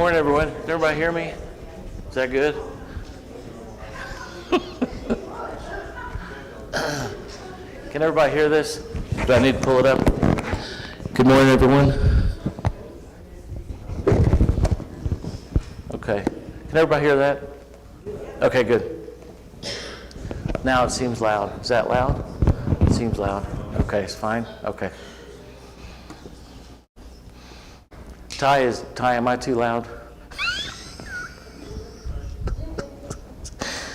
morning, everyone. Can everybody hear me? Is that good? Can everybody hear this? Do I need to pull it up? Good morning, everyone. Okay. Can everybody hear that? Okay, good. Now it seems loud. Is that loud? It seems loud. Okay, it's fine? Okay. Ty, am I too loud?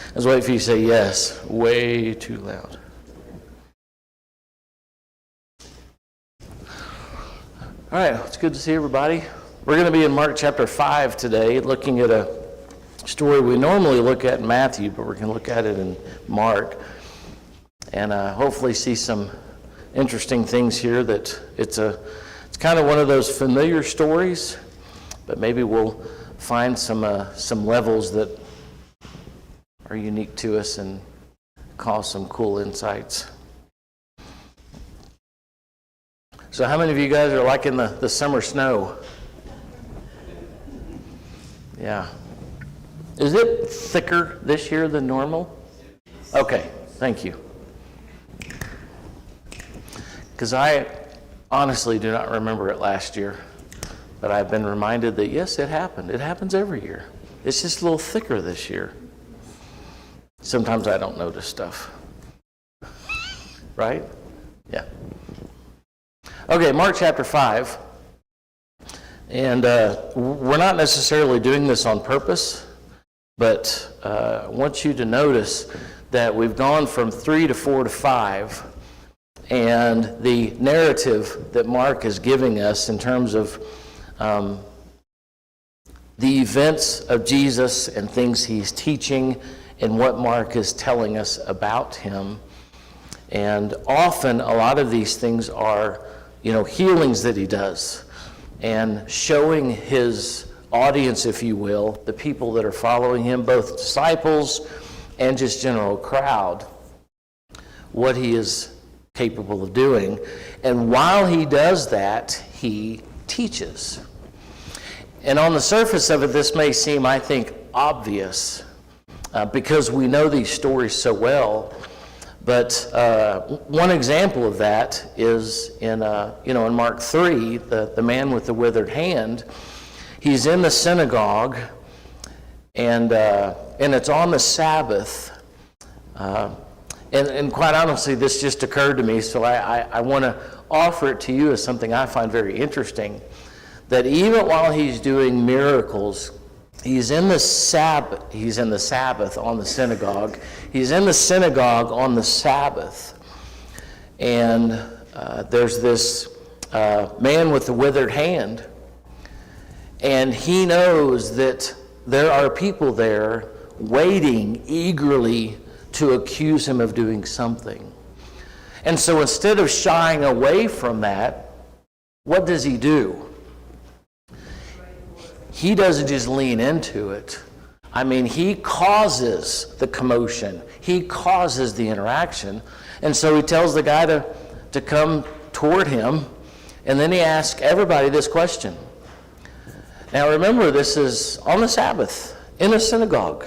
I was waiting for you to say yes. Way too loud. All right, it's good to see everybody. We're going to be in Mark chapter 5 today, looking at a story we normally look at in Matthew, but we're going to look at it in Mark, and hopefully see some interesting things here. That it's kind of one of those familiar stories, but maybe we'll find some levels that are unique to us and cause some cool insights. So how many of you guys are liking the summer snow? Yeah. Is it thicker this year than normal? Okay, thank you. Because I honestly do not remember it last year, but I've been reminded that yes, it happened. It happens every year. It's just a little thicker this year. Sometimes I don't notice stuff. Right? Yeah. Okay, Mark chapter 5. And we're not necessarily doing this on purpose, but I want you to notice that we've gone from 3 to 4 to 5. And the narrative that Mark is giving us in terms of the events of Jesus and things he's teaching and what Mark is telling us about him. And often a lot of these things are, healings that he does and showing his audience, if you will, the people that are following him, both disciples and just general crowd, what he is capable of doing. And while he does that, he teaches. And on the surface of it, this may seem, I think, obvious because we know these stories so well. But one example of that is in Mark 3, the man with the withered hand. He's in the synagogue, and it's on the Sabbath. And quite honestly, this just occurred to me, so I want to offer it to you as something I find very interesting, that even while he's doing miracles, he's in the Sabbath on the synagogue. He's in the synagogue on the Sabbath. And there's this man with the withered hand, and he knows that there are people there waiting eagerly to accuse him of doing something. And so instead of shying away from that, what does he do? He doesn't just lean into it. I mean, he causes the commotion. He causes the interaction. And so he tells the guy to come toward him, and then he asks everybody this question. Now remember, this is on the Sabbath, in a synagogue.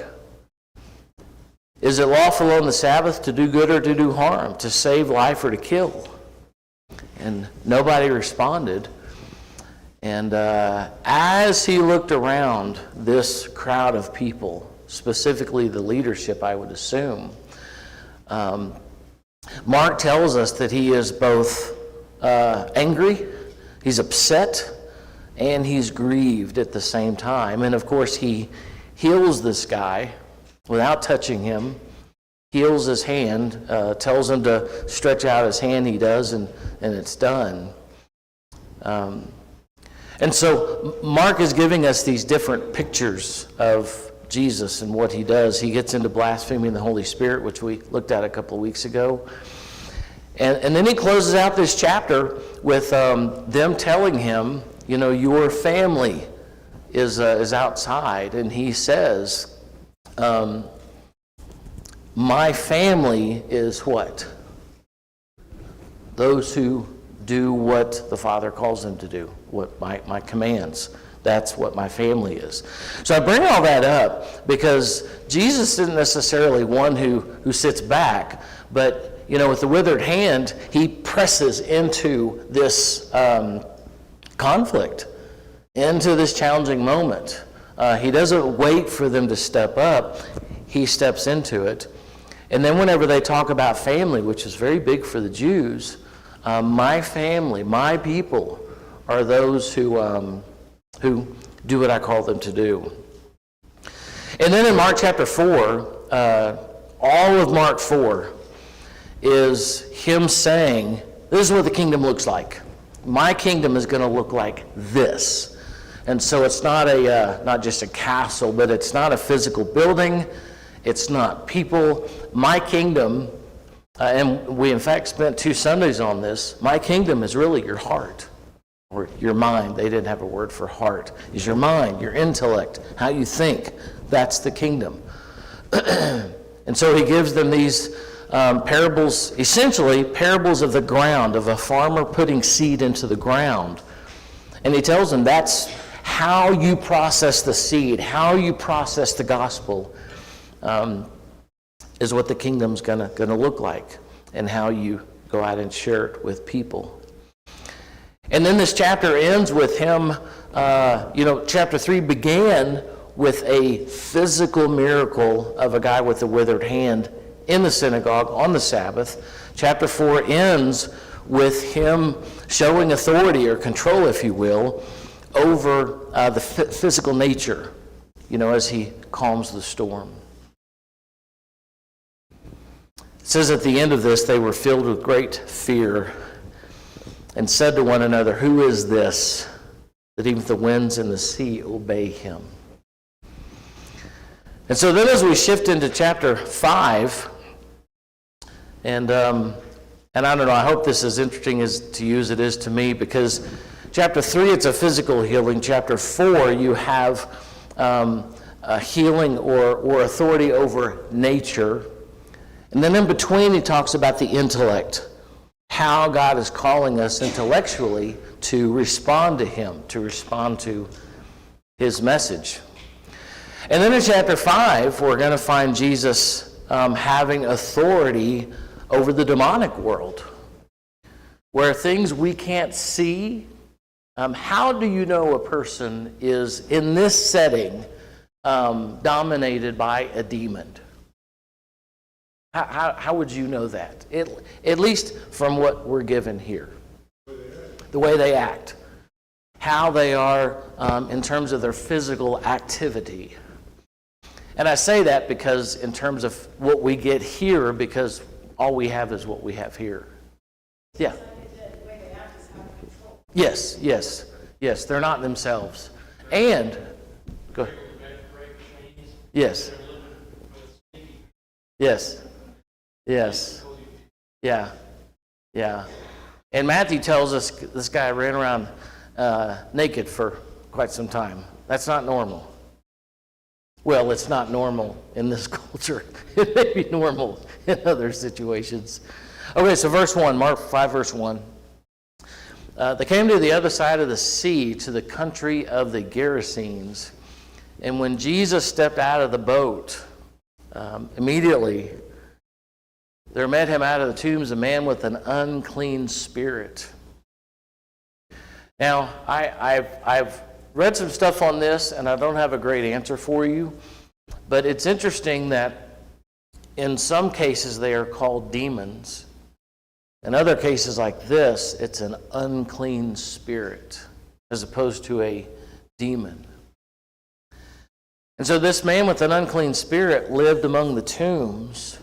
Is it lawful on the Sabbath to do good or to do harm, to save life or to kill? And nobody responded. And as he looked around this crowd of people, specifically the leadership, I would assume, Mark tells us that he is both angry, he's upset, and he's grieved at the same time. And of course, he heals this guy without touching him, heals his hand, tells him to stretch out his hand, he does, and it's done. And so Mark is giving us these different pictures of Jesus and what he does. He gets into blaspheming the Holy Spirit, which we looked at a couple of weeks ago. And then he closes out this chapter with them telling him, your family is outside. And he says, my family is what? Those who do what the Father calls them to do, what my commands. That's what my family is. So I bring all that up because Jesus isn't necessarily one who sits back, but, with the withered hand, he presses into this conflict, into this challenging moment. He doesn't wait for them to step up. He steps into it. And then whenever they talk about family, which is very big for the Jews, my family, my people, are those who do what I call them to do. And then in Mark chapter 4, all of Mark 4 is him saying, this is what the kingdom looks like. My kingdom is going to look like this. And so it's not just a castle, but it's not a physical building. It's not people. My kingdom, and we in fact spent 2 Sundays on this, my kingdom is really your heart. Or your mind. They didn't have a word for heart. Is your mind, your intellect, how you think. That's the kingdom. And so he gives them these parables, essentially parables of the ground, of a farmer putting seed into the ground. And he tells them that's how you process the seed, how you process the gospel, is what the kingdom's gonna look like, and how you go out and share it with people. And then this chapter ends with him, chapter 3 began with a physical miracle of a guy with a withered hand in the synagogue on the Sabbath. Chapter 4 ends with him showing authority or control, if you will, over the physical nature, as he calms the storm. It says at the end of this, they were filled with great fear and said to one another, who is this, that even the winds and the sea obey him? And so then as we shift into chapter 5, and I don't know, I hope this is interesting to you as it is to me, because chapter 3, it's a physical healing. Chapter 4, you have a healing or authority over nature. And then in between, he talks about the intellect, how God is calling us intellectually to respond to him, to respond to his message. And then in chapter 5, we're going to find Jesus having authority over the demonic world, where things we can't see. How do you know a person is, in this setting, dominated by a demon? How would you know that? At least from what we're given here. The way they act. How they are in terms of their physical activity. And I say that because in terms of what we get here, because all we have is what we have here. Yeah. Yes, they're not themselves. And, go ahead. Yes. Yeah. And Matthew tells us this guy ran around naked for quite some time. That's not normal. Well, it's not normal in this culture. It may be normal in other situations. Okay, so verse 1, Mark 5, verse 1. They came to the other side of the sea, to the country of the Gerasenes. And when Jesus stepped out of the boat, immediately there met him out of the tombs a man with an unclean spirit. Now, I've read some stuff on this, and I don't have a great answer for you, but it's interesting that in some cases they are called demons. In other cases like this, it's an unclean spirit as opposed to a demon. And so this man with an unclean spirit lived among the tombs.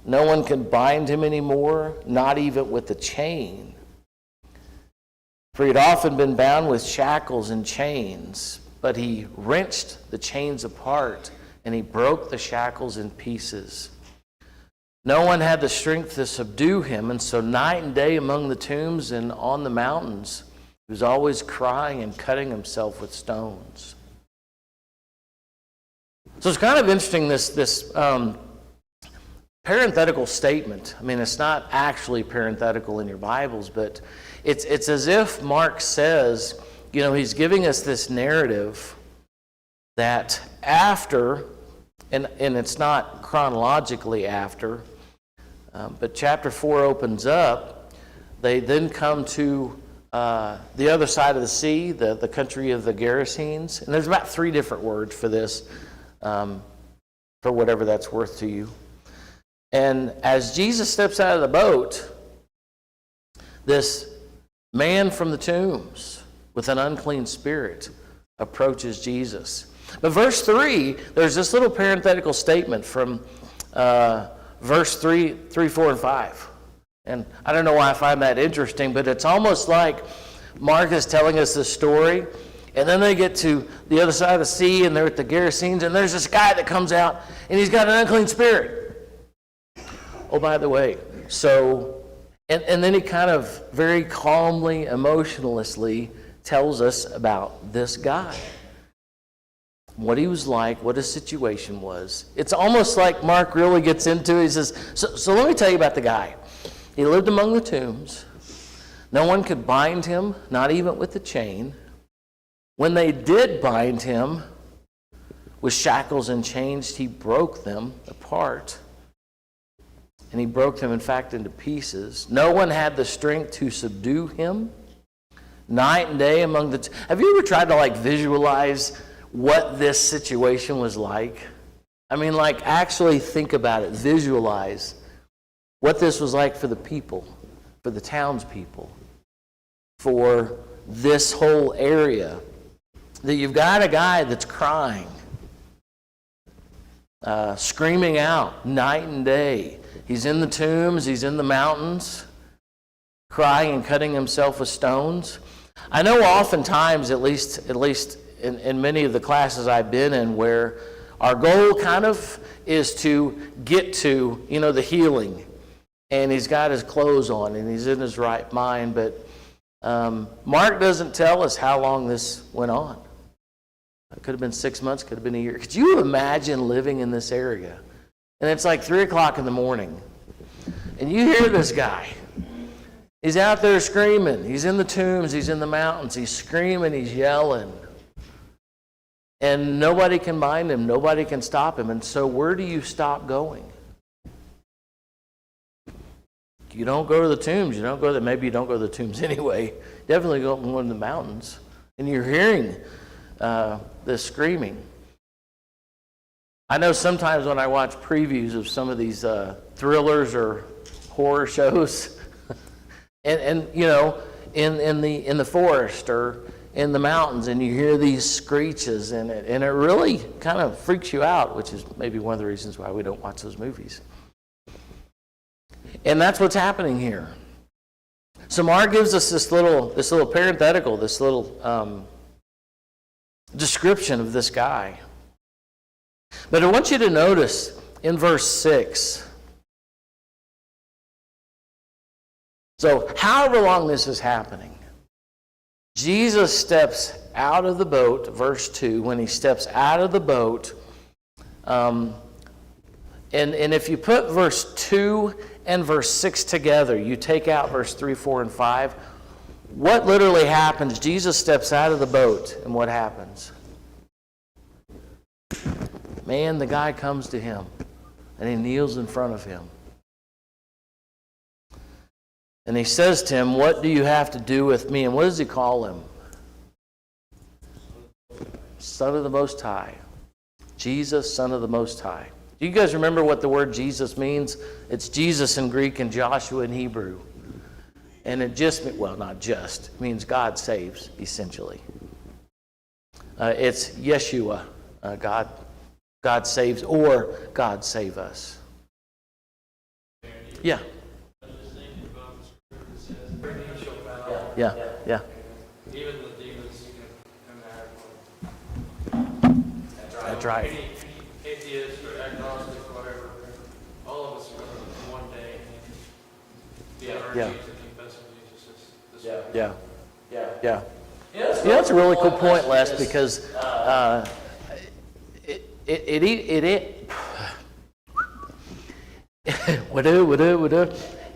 No one could bind him anymore, not even with a chain. For he had often been bound with shackles and chains, but he wrenched the chains apart and he broke the shackles in pieces. No one had the strength to subdue him, and so night and day among the tombs and on the mountains, he was always crying and cutting himself with stones. So it's kind of interesting, this parenthetical statement. I mean, it's not actually parenthetical in your Bibles, but it's as if Mark says he's giving us this narrative that after, and it's not chronologically after, but chapter 4 opens up, they then come to the other side of the sea, the country of the Gerasenes. And there's about 3 different words for this, for whatever that's worth to you. And as Jesus steps out of the boat, this man from the tombs with an unclean spirit approaches Jesus. But verse 3, there's this little parenthetical statement from verse 3, 4, and 5. And I don't know why I find that interesting, but it's almost like Mark is telling us this story, and then they get to the other side of the sea, and they're at the Gerasenes, and there's this guy that comes out, and he's got an unclean spirit. Oh, by the way, so, and then he kind of very calmly, emotionlessly tells us about this guy. What he was like, what his situation was. It's almost like Mark really gets into it. He says, so let me tell you about the guy. He lived among the tombs. No one could bind him, not even with a chain. When they did bind him with shackles and chains, he broke them apart. And he broke them, in fact, into pieces. No one had the strength to subdue him. Night and day among the... Have you ever tried to visualize what this situation was like? I mean, actually think about it. Visualize what this was like for the people, for the townspeople, for this whole area. That you've got a guy that's crying, screaming out night and day. He's in the tombs, he's in the mountains, crying and cutting himself with stones. I know oftentimes, at least in many of the classes I've been in, where our goal kind of is to get to, the healing. And he's got his clothes on and he's in his right mind. But Mark doesn't tell us how long this went on. It could have been 6 months, could have been a year. Could you imagine living in this area? And it's 3 o'clock in the morning. And you hear this guy. He's out there screaming. He's in the tombs. He's in the mountains. He's screaming. He's yelling. And nobody can bind him. Nobody can stop him. And so where do you stop going? You don't go to the tombs. You don't go maybe you don't go to the tombs anyway. Definitely go to the mountains. And you're hearing this screaming. I know sometimes when I watch previews of some of these thrillers or horror shows, and in the forest or in the mountains, and you hear these screeches, and it really kind of freaks you out, which is maybe one of the reasons why we don't watch those movies. And that's what's happening here. So Mark gives us this little parenthetical, this little description of this guy. But I want you to notice in verse 6. So however long this is happening, Jesus steps out of the boat, verse 2, when he steps out of the boat, and if you put verse 2 and verse 6 together, you take out verse 3, 4, and 5, what literally happens? Jesus steps out of the boat, and what happens? Man, the guy comes to him, and he kneels in front of him. And he says to him, "What do you have to do with me?" And what does he call him? Son of the Most High. Jesus, Son of the Most High. Do you guys remember what the word Jesus means? It's Jesus in Greek and Joshua in Hebrew. And it just, not just, it means God saves, essentially. It's Yeshua, God saves, or God save us. Yeah. Yeah. Even the demons can That's right. Any atheist or agnostic or whatever, all of us are going to one day be on our knees and confess Jesus is this way. Yeah. That's a really cool point, Les, because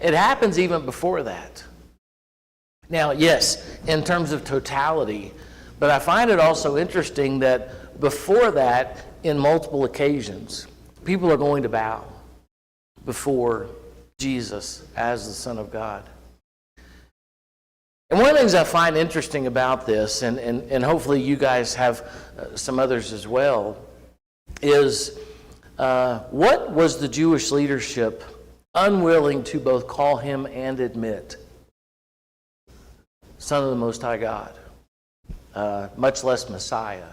it happens even before that. Now, yes, in terms of totality. But I find it also interesting that before that, in multiple occasions, people are going to bow before Jesus as the Son of God. And one of the things I find interesting about this, and hopefully you guys have some others as well, is what was the Jewish leadership unwilling to both call him and admit? Son of the Most High God, much less Messiah.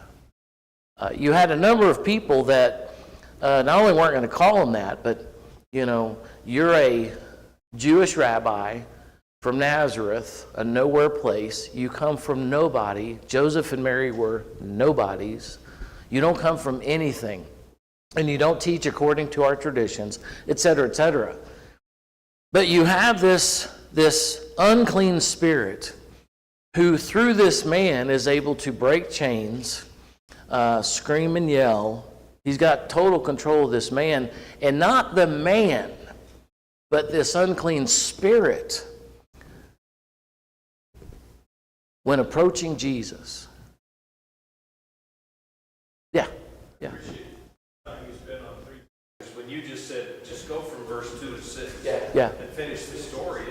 You had a number of people that not only weren't going to call him that, but, you're a Jewish rabbi from Nazareth, a nowhere place. You come from nobody. Joseph and Mary were nobodies. You don't come from anything. And you don't teach according to our traditions, etc., etc. But you have this unclean spirit who, through this man, is able to break chains, scream and yell. He's got total control of this man. And not the man, but this unclean spirit, when approaching Jesus. Yeah. Appreciate the time you spent on 3 verses. When you just said, just go from verse 2 to 6 Yeah. and finish the story,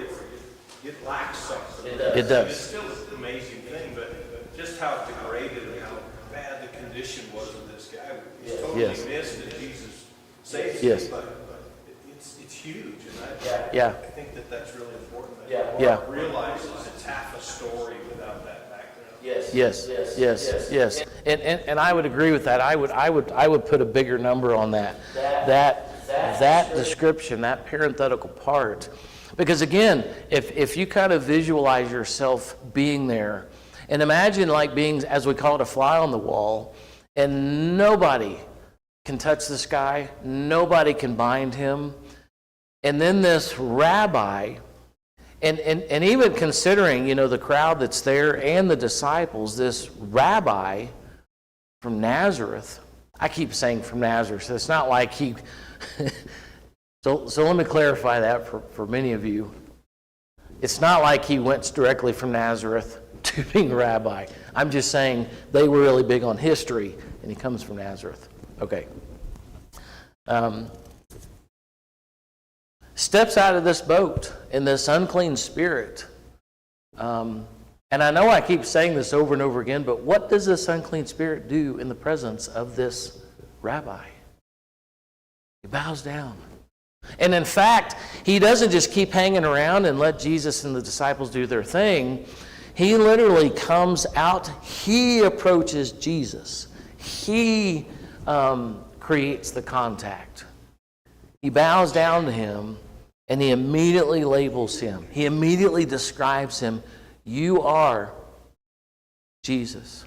it lacks something. It does. It's still an amazing thing, but just how degraded and how bad the condition was of this guy. He's totally missed that Jesus saved him, but it's huge. And I think that's really important. That realizes it's half a story without that background. Yes. And I would agree with that. I would put a bigger number on that. That description, that parenthetical part. Because again, if you kind of visualize yourself being there, and imagine like being, as we call it, a fly on the wall, and nobody can touch this guy, nobody can bind him, and then this rabbi, and even considering, the crowd that's there and the disciples, this rabbi from Nazareth, I keep saying from Nazareth, it's not like he... So let me clarify that for many of you. It's not like he went directly from Nazareth to being a rabbi. I'm just saying they were really big on history, and he comes from Nazareth. Okay. Steps out of this boat in this unclean spirit. And I know I keep saying this over and over again, but what does this unclean spirit do in the presence of this rabbi? He bows down. And in fact, he doesn't just keep hanging around and let Jesus and the disciples do their thing. He literally comes out. He approaches Jesus. He creates the contact. He bows down to him, and he immediately labels him. He immediately describes him. You are Jesus,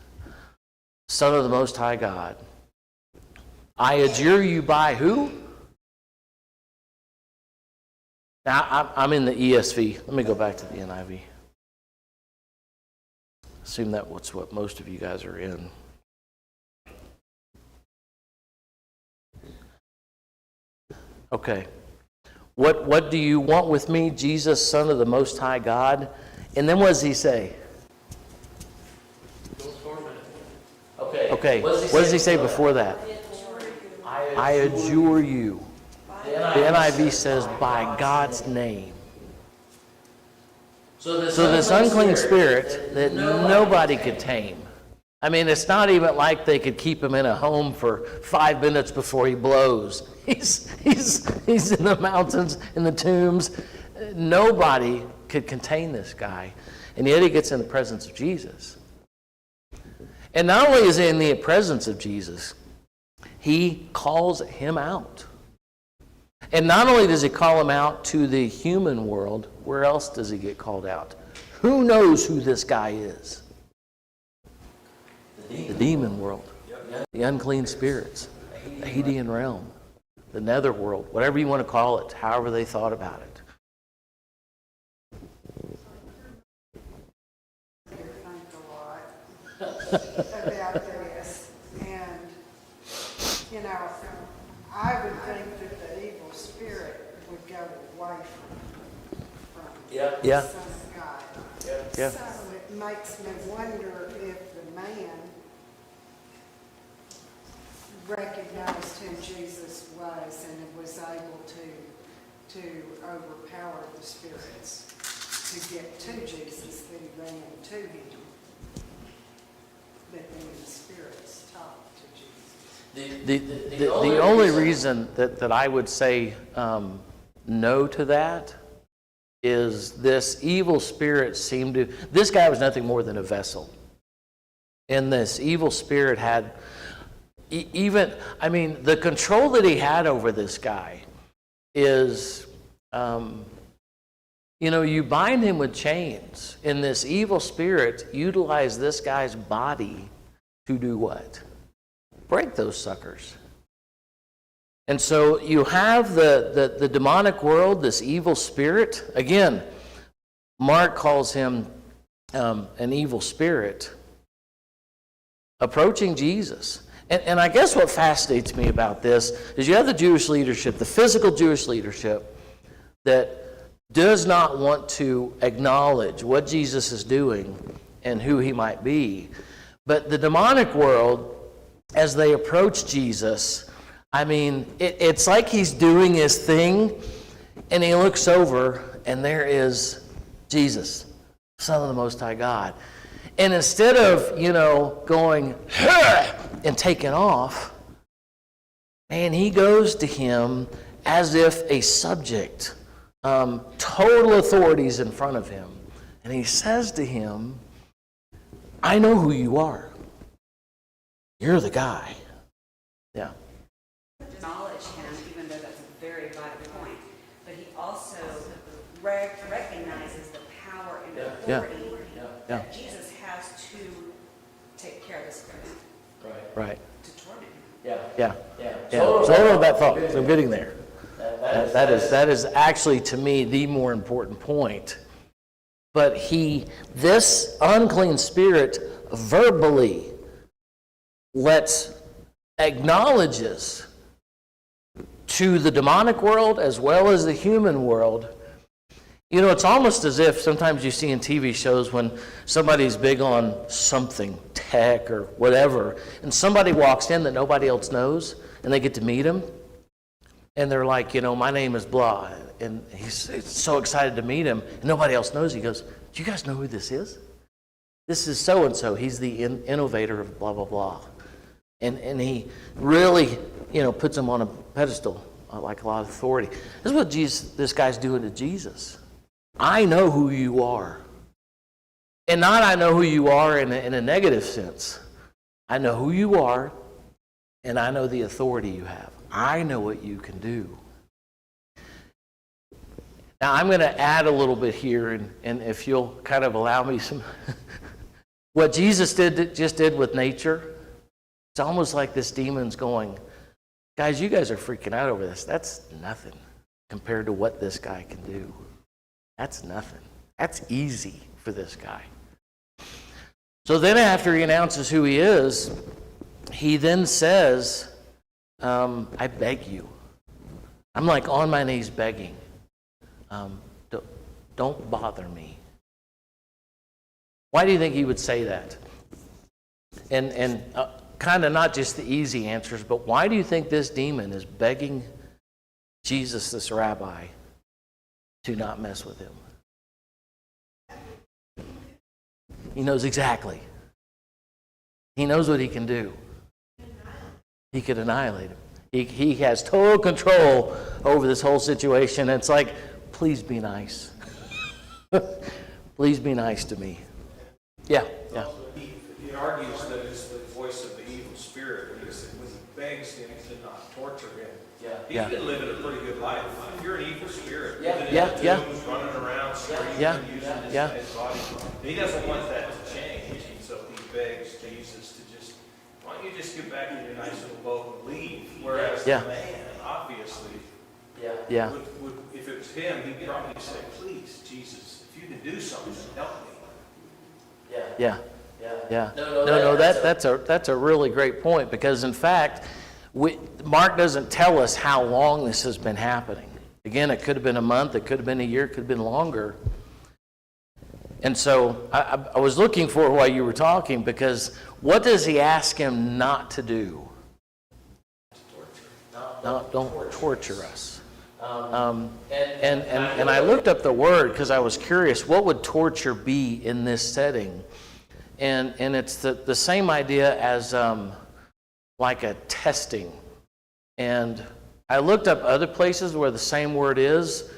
Son of the Most High God. I adjure you by who? Now, I'm in the ESV. Let me go back to the NIV. Assume that's what most of you guys are in. Okay. What do you want with me, Jesus, Son of the Most High God? And then what does he say? Okay. What does he say before that? I adjure you. The NIV says, by God's name. So this unclean spirit that nobody could tame. I mean, it's not even like they could keep him in a home for 5 minutes before he blows. He's in the mountains, in the tombs. Nobody could contain this guy. And yet he gets in the presence of Jesus. And not only is he in the presence of Jesus, he calls him out. And not only does he call him out to the human world, where else does he get called out? Who knows who this guy is? The demon world, the unclean spirits, the Hadean realm, the netherworld, whatever you want to call it, however they thought about it. About this, and I would think that the evil spirit would go away from Yeah. the Son of God. Yeah. So it makes me wonder if the man recognized who Jesus was and was able to overpower the spirits to get to Jesus, that he ran to him. But then the spirits talked to Jesus. The only reason that I would say no to that is this evil spirit seemed to, this guy was nothing more than a vessel. And this evil spirit had the control that he had over this guy is, you bind him with chains, and this evil spirit utilized this guy's body to do what? Break those suckers. And so you have the demonic world, this evil spirit. Again, Mark calls him an evil spirit approaching Jesus. And I guess what fascinates me about this is you have the Jewish leadership, the physical Jewish leadership, that does not want to acknowledge what Jesus is doing and who he might be. But the demonic world, as they approach Jesus, it's like he's doing his thing, and he looks over, and there is Jesus, Son of the Most High God. And instead of, going, and taking off, man, he goes to him as if a subject, total authorities in front of him. And he says to him, I know who you are. You're the guy. Yeah. Acknowledge him, even though that's a very vital point. But he also recognizes the power and authority that Jesus has to take care of this criminal. Right. To torment him. Yeah. So hold on that thought. So I'm getting there. That is actually, to me, the more important point. But this unclean spirit verbally acknowledges to the demonic world as well as the human world. It's almost as if sometimes you see in TV shows when somebody's big on something, tech or whatever, and somebody walks in that nobody else knows, and they get to meet him, and they're like, my name is blah, and he's so excited to meet him, and nobody else knows. He goes, do you guys know who this is? This is so-and-so. He's the innovator of blah, blah, blah. And he really, puts him on a pedestal, like a lot of authority. This is what this guy's doing to Jesus. I know who you are. And not I know who you are in a negative sense. I know who you are, and I know the authority you have. I know what you can do. Now, I'm going to add a little bit here, and if you'll kind of allow me some... what Jesus just did with nature, it's almost like this demon's going, guys, you guys are freaking out over this. That's nothing compared to what this guy can do. That's nothing. That's easy for this guy. So then after he announces who he is, he then says, I beg you. I'm like on my knees begging. Don't bother me. Why do you think he would say that? And kind of not just the easy answers, but why do you think this demon is begging Jesus, this rabbi, to not mess with him? He knows exactly. He knows what he can do. He could annihilate him. He has total control over this whole situation. It's like, please be nice. Please be nice to me. Yeah. He argues that it's the voice of the evil spirit when he begs him to not torture him. He's been living a pretty good life. If you're an evil spirit, living in the tombs, running around, screaming, using his body, he doesn't want that to change. And so he begs Jesus to just, why don't you just get back in your nice little boat and leave? Whereas the man, obviously, would, if it was him, he'd probably say, please, Jesus, if you can do something, help me. No, that's a really great point, because in fact, Mark doesn't tell us how long this has been happening. Again, it could have been a month, it could have been a year, it could have been longer. And so I was looking for it while you were talking, because what does he ask him not to do? Don't torture us. And I looked up the word because I was curious, what would torture be in this setting? And it's the same idea as like a testing. And I looked up other places where the same word is.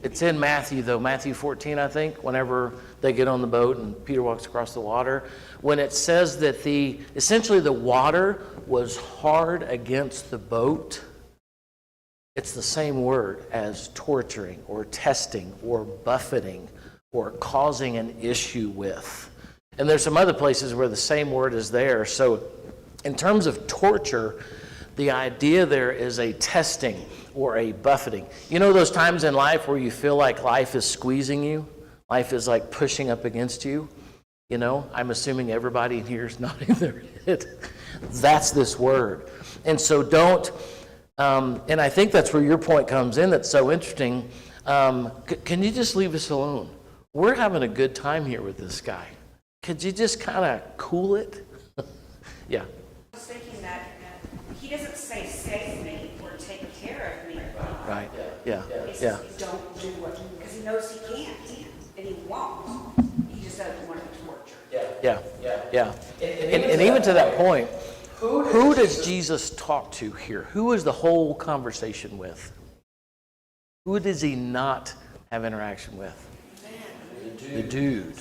It's in Matthew, though, Matthew 14, I think, whenever they get on the boat and Peter walks across the water, when it says that essentially the water was hard against the boat. It's the same word as torturing or testing or buffeting or causing an issue with. And there's some other places where the same word is there. So in terms of torture, the idea there is a testing or a buffeting. You know those times in life where you feel like life is squeezing you? Life is like pushing up against you? You know, I'm assuming everybody in here is nodding their head. That's this word. And so don't, and I think that's where your point comes in that's so interesting. Can you just leave us alone? We're having a good time here with this guy. Could you just kind of cool it? Yeah. I was thinking that he doesn't say save me or take care of me. Right. Yeah. It's Yeah. don't do what, because he knows he can't and he won't. He just doesn't want to torture. Yeah. And even to that point, who does Jesus talk to here? Who is the whole conversation with? Who does he not have interaction with? The dude.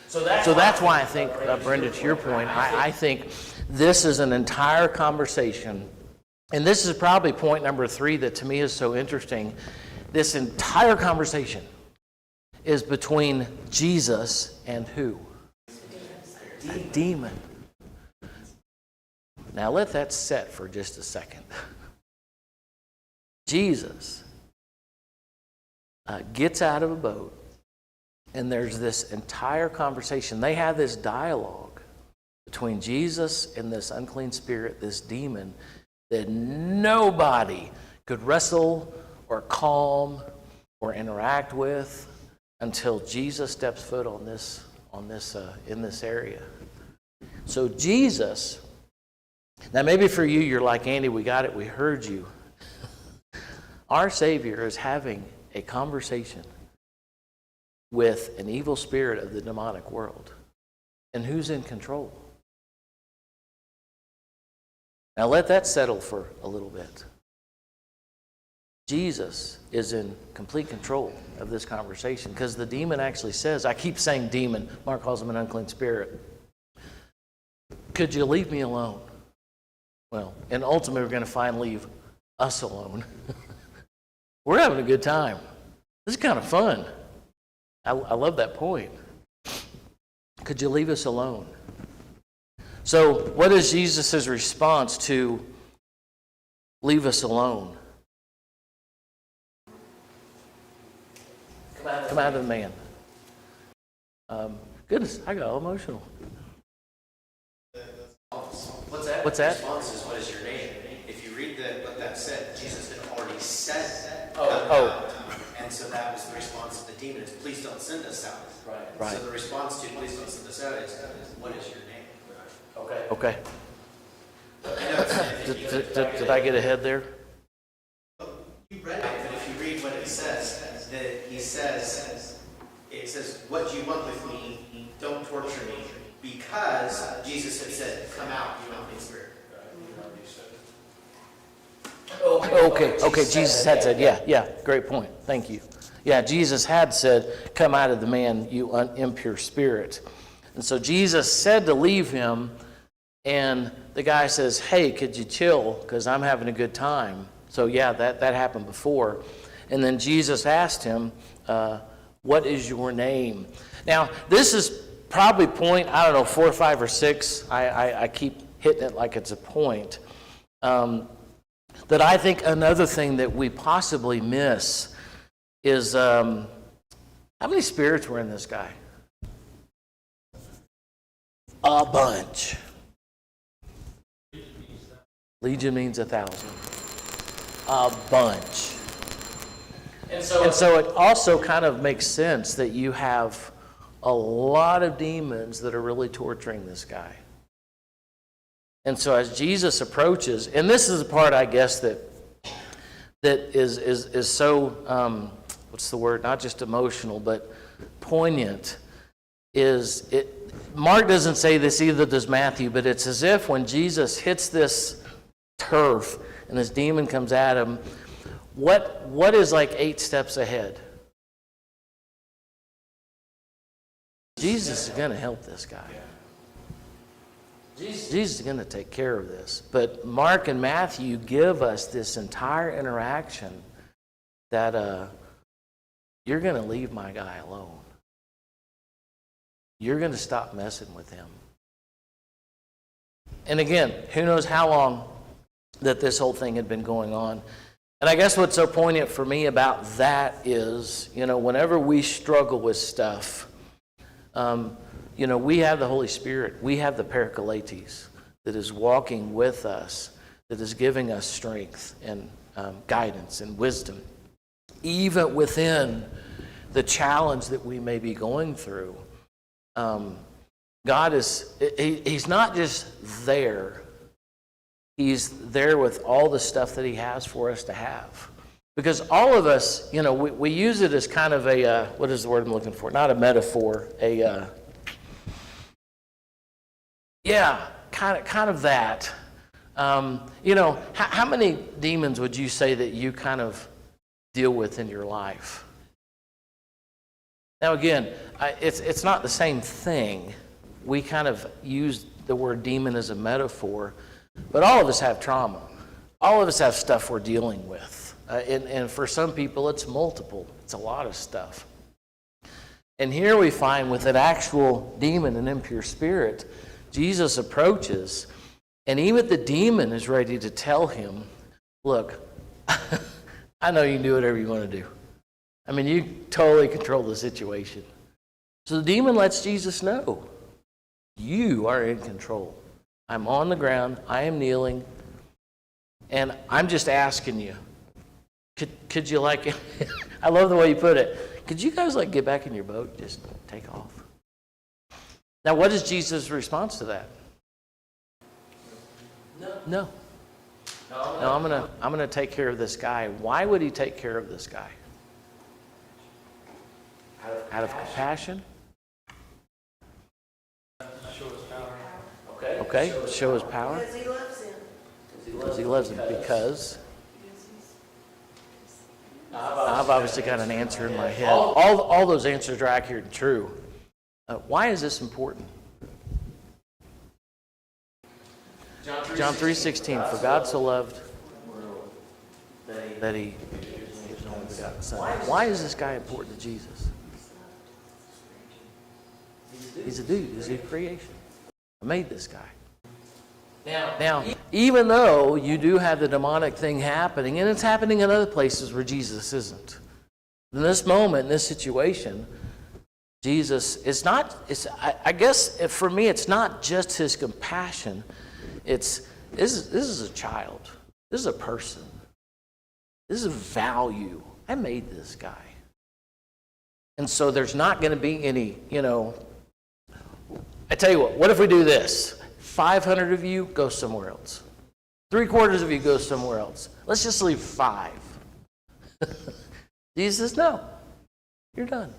So that's why I think, Brenda, to your point, I think this is an entire conversation. And this is probably point number 3 that to me is so interesting. This entire conversation is between Jesus and who? A demon. Now let that set for just a second. Jesus gets out of a boat, and there's this entire conversation. They have this dialogue between Jesus and this unclean spirit, this demon, that nobody could wrestle or calm or interact with until Jesus steps foot in this area. So Jesus, now maybe for you, you're like, Andy, we got it, we heard you. Our Savior is having a conversation with an evil spirit of the demonic world. And who's in control? Now let that settle for a little bit. Jesus is in complete control of this conversation, because the demon actually says, I keep saying demon, Mark calls him an unclean spirit. Could you leave me alone? Well, and ultimately we're going to finally leave us alone. We're having a good time. This is kind of fun. I love that point. Could you leave us alone? So what is Jesus' response to leave us alone? Come out of the man. Goodness, I got all emotional. What's that? The response is, what is your name? If you read what that said, Jesus had already said, Oh. and so that was the response of the demon, is please don't send us out. Right. So the response to please don't send us out is, what is your name? Okay. I know it's Did I get ahead there? you read it, but if you read what it says, it says, what do you want with me? Don't torture me. Because Jesus had said, come out, you unclean spirit. Okay, Jesus had said, yeah, great point. Thank you. Yeah, Jesus had said, come out of the man, you impure spirit. And so Jesus said to leave him, and the guy says, hey, could you chill, because I'm having a good time. So yeah, that happened before. And then Jesus asked him, what is your name? Now, this is probably point, 4, 5, or 6. I keep hitting it like it's a point. That I think another thing that we possibly miss is how many spirits were in this guy? A bunch. Legion means 1,000. A bunch. And so it also kind of makes sense that you have a lot of demons that are really torturing this guy. And so as Jesus approaches, and this is the part, I guess, that is so, what's the word, not just emotional, but poignant, is it. Mark doesn't say this, either does Matthew, but it's as if when Jesus hits this turf and this demon comes at him, what is like 8 steps ahead? Jesus is going to help this guy. Jesus is going to take care of this. But Mark and Matthew give us this entire interaction that you're going to leave my guy alone. You're going to stop messing with him. And again, who knows how long that this whole thing had been going on. And I guess what's so poignant for me about that is, whenever we struggle with stuff, we have the Holy Spirit. We have the Parakletos that is walking with us, that is giving us strength and guidance and wisdom, even within the challenge that we may be going through. God He's not just there. He's there with all the stuff that He has for us to have. Because all of us, we use it as kind of a, what is the word I'm looking for? Not a metaphor, kind of that. How many demons would you say that you kind of deal with in your life? Now again, it's not the same thing. We kind of use the word demon as a metaphor, but all of us have trauma. All of us have stuff we're dealing with. And for some people, it's multiple. It's a lot of stuff. And here we find with an actual demon, an impure spirit, Jesus approaches, and even the demon is ready to tell him, look, I know you can do whatever you want to do. I mean, you totally control the situation. So the demon lets Jesus know, you are in control. I'm on the ground, I am kneeling, and I'm just asking you, could you I love the way you put it, could you guys get back in your boat, just take off? Now, what is Jesus' response to that? No. I'm gonna take care of this guy. Why would he take care of this guy? Out of compassion? Show his power. Okay, show his power. Because he loves him. Because he loves him. Because I've obviously got an answer in my head. All those answers are accurate and true. Why is this important? John 3:16, for God so loved that he gave his only begotten Son. Why is this guy important to Jesus? He's a dude. He's a creation. I made this guy. Now, even though you do have the demonic thing happening, and it's happening in other places where Jesus isn't, in this moment, in this situation, Jesus, I guess for me, it's not just his compassion. This is a child. This is a person. This is a value. I made this guy. And so there's not going to be any, I tell you what if we do this? 500 of you go somewhere else. 3/4 of you go somewhere else. Let's just leave 5. Jesus says, no, you're done.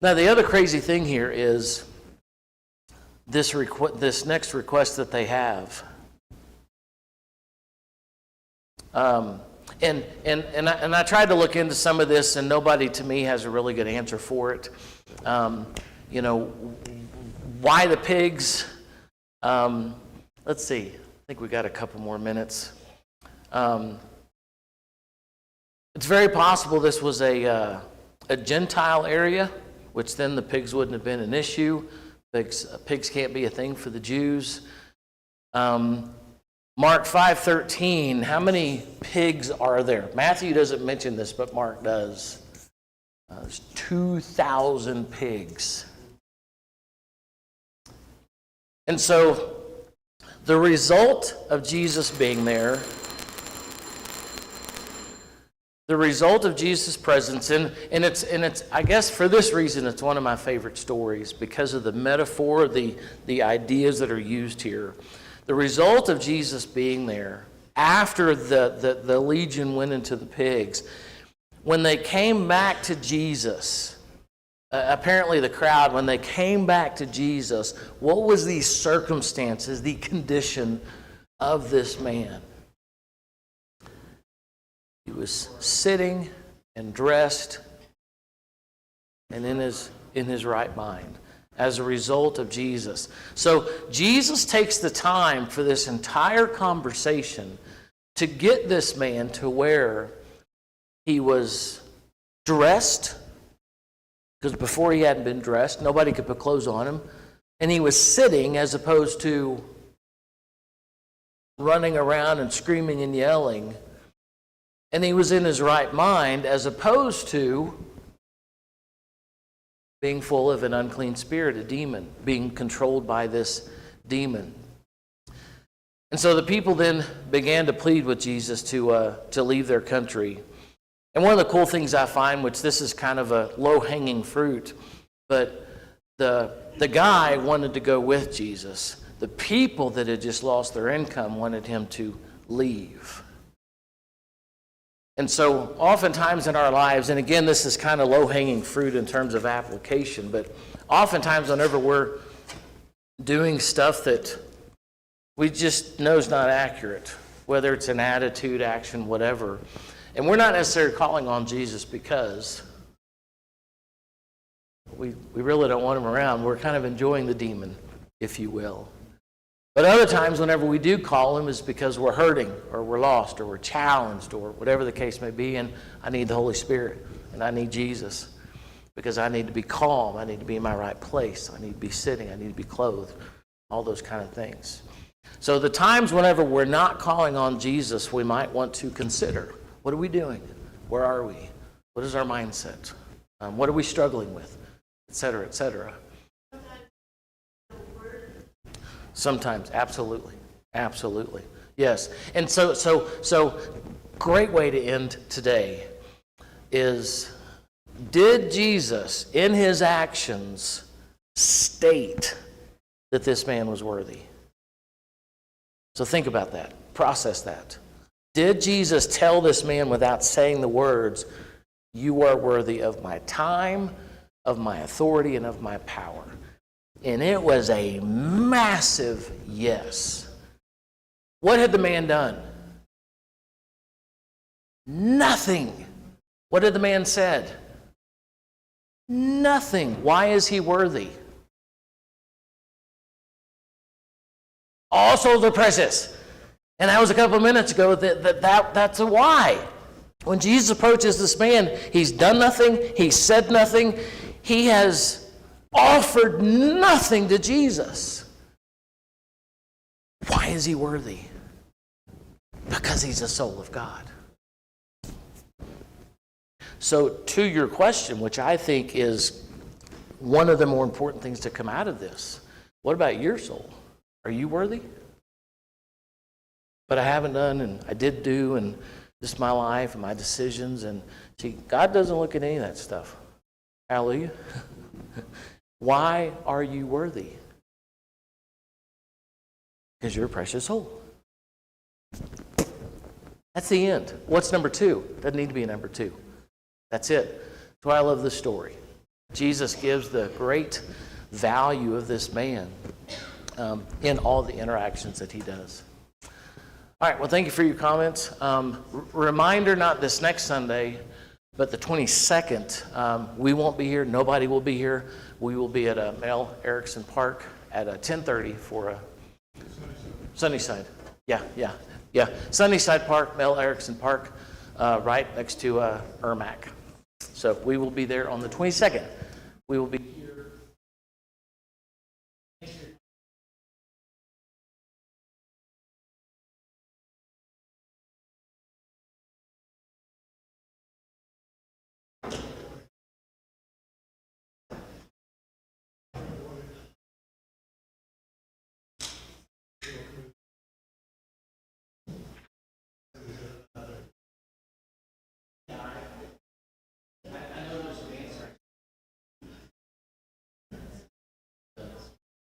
Now, the other crazy thing here is this next request that they have. And I tried to look into some of this, and nobody to me has a really good answer for it. Why the pigs? Let's see. I think we got a couple more minutes. It's very possible this was a Gentile area, which then the pigs wouldn't have been an issue. Pigs can't be a thing for the Jews. Mark 5:13, how many pigs are there? Matthew doesn't mention this, but Mark does. There's 2,000 pigs. And so the result of Jesus being there The result of Jesus' presence, and it's I guess for this reason it's one of my favorite stories because of the metaphor, the ideas that are used here. The result of Jesus being there after the legion went into the pigs, when they came back to Jesus, apparently the crowd, when they came back to Jesus, what was the circumstances, the condition of this man? He was sitting and dressed and in his right mind as a result of Jesus. So Jesus takes the time for this entire conversation to get this man to where he was dressed, because before he hadn't been dressed, nobody could put clothes on him, and he was sitting as opposed to running around and screaming and yelling. And he was in his right mind as opposed to being full of an unclean spirit, a demon, being controlled by this demon. And so the people then began to plead with Jesus to leave their country. And one of the cool things I find, which this is kind of a low-hanging fruit, but the guy wanted to go with Jesus. The people that had just lost their income wanted him to leave. And so oftentimes in our lives, and again, this is kind of low-hanging fruit in terms of application, but oftentimes whenever we're doing stuff that we just know is not accurate, whether it's an attitude, action, whatever, and we're not necessarily calling on Jesus because we really don't want him around. We're kind of enjoying the demon, if you will. But other times, whenever we do call him, is because we're hurting, or we're lost, or we're challenged, or whatever the case may be, and I need the Holy Spirit, and I need Jesus, because I need to be calm, I need to be in my right place, I need to be sitting, I need to be clothed, all those kind of things. So the times whenever we're not calling on Jesus, we might want to consider, what are we doing? Where are we? What is our mindset? What are we struggling with? Et cetera, et cetera. Sometimes, absolutely, absolutely, yes. And so, great way to end today is: did Jesus, in his actions, state that this man was worthy? So think about that, process that. Did Jesus tell this man without saying the words, "You are worthy of my time, of my authority, and of my power"? And it was a massive yes. What had the man done? Nothing. What had the man said? Nothing. Why is he worthy? All souls are precious. And that was a couple of minutes ago. That's a why. When Jesus approaches this man, he's done nothing. He said nothing. He has offered nothing to Jesus. Why is he worthy? Because he's a soul of God. So to your question, which I think is one of the more important things to come out of this, what about your soul? Are you worthy? But I haven't done, and I did do, and this is my life and my decisions. And see, God doesn't look at any of that stuff. Hallelujah. Why are you worthy? Because you're a precious soul. That's the end. What's number two? Doesn't need to be a number two. That's it. That's why I love this story. Jesus gives the great value of this man in all the interactions that he does. All right, well, thank you for your comments. Reminder, not this next Sunday, but the 22nd, we won't be here. Nobody will be here. We will be at Mel Erickson Park at 10:30 for Sunnyside. Yeah. Sunnyside Park, Mel Erickson Park, right next to Ermac. So we will be there on the 22nd. We will be